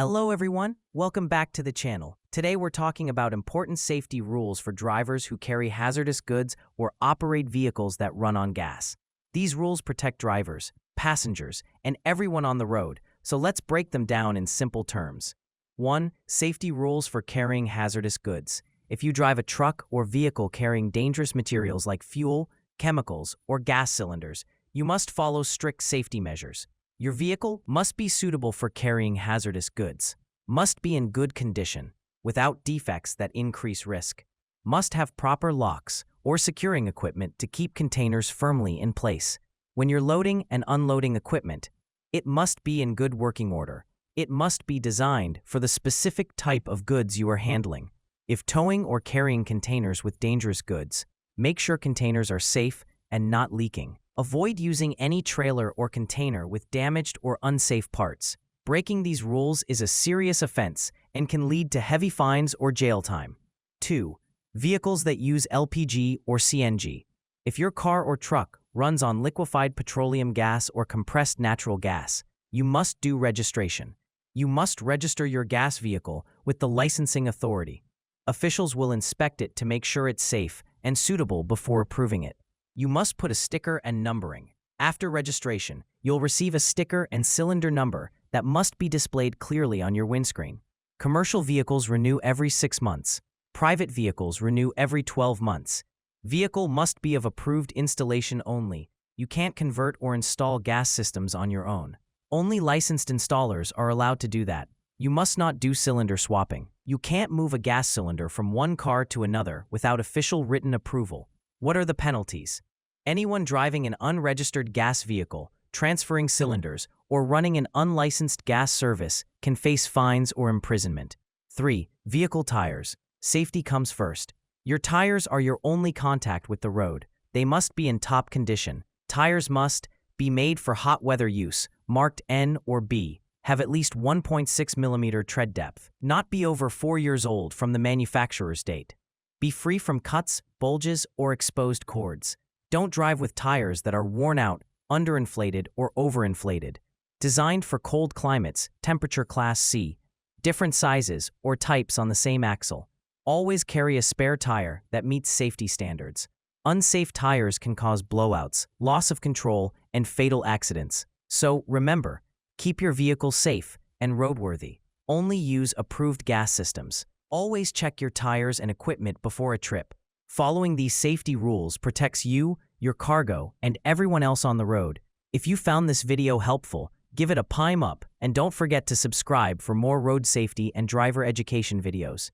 Hello everyone, welcome back to the channel. Today we're talking about important safety rules for drivers who carry hazardous goods or operate vehicles that run on gas. These rules protect drivers, passengers, and everyone on the road, so let's break them down in simple terms. 1. Safety rules for carrying hazardous goods. If you drive a truck or vehicle carrying dangerous materials like fuel, chemicals, or gas cylinders, you must follow strict safety measures. Your vehicle must be suitable for carrying hazardous goods, must be in good condition, without defects that increase risk, must have proper locks or securing equipment to keep containers firmly in place. When you're loading and unloading equipment, it must be in good working order. It must be designed for the specific type of goods you are handling. If towing or carrying containers with dangerous goods, make sure containers are safe and not leaking. Avoid using any trailer or container with damaged or unsafe parts. Breaking these rules is a serious offense and can lead to heavy fines or jail time. 2. Vehicles that use LPG or CNG. If your car or truck runs on liquefied petroleum gas or compressed natural gas, you must do registration. You must register your gas vehicle with the licensing authority. Officials will inspect it to make sure it's safe and suitable before approving it. You must put a sticker and numbering. After registration, you'll receive a sticker and cylinder number that must be displayed clearly on your windscreen. Commercial vehicles renew every 6 months. Private vehicles renew every 12 months. Vehicle must be of approved installation only. You can't convert or install gas systems on your own. Only licensed installers are allowed to do that. You must not do cylinder swapping. You can't move a gas cylinder from one car to another without official written approval. What are the penalties? Anyone driving an unregistered gas vehicle, transferring cylinders, or running an unlicensed gas service can face fines or imprisonment. 3. Vehicle tires. Safety comes first. Your tires are your only contact with the road. They must be in top condition. Tires must be made for hot weather use, marked N or B, have at least 1.6 mm tread depth, not be over 4 years old from the manufacturer's date. Be free from cuts, bulges, or exposed cords. Don't drive with tires that are worn out, underinflated, or overinflated. Designed for cold climates, temperature class C, different sizes or types on the same axle. Always carry a spare tire that meets safety standards. Unsafe tires can cause blowouts, loss of control, and fatal accidents. So remember, keep your vehicle safe and roadworthy. Only use approved gas systems. Always check your tires and equipment before a trip. Following these safety rules protects you, your cargo, and everyone else on the road. If you found this video helpful, give it a palm up and don't forget to subscribe for more road safety and driver education videos.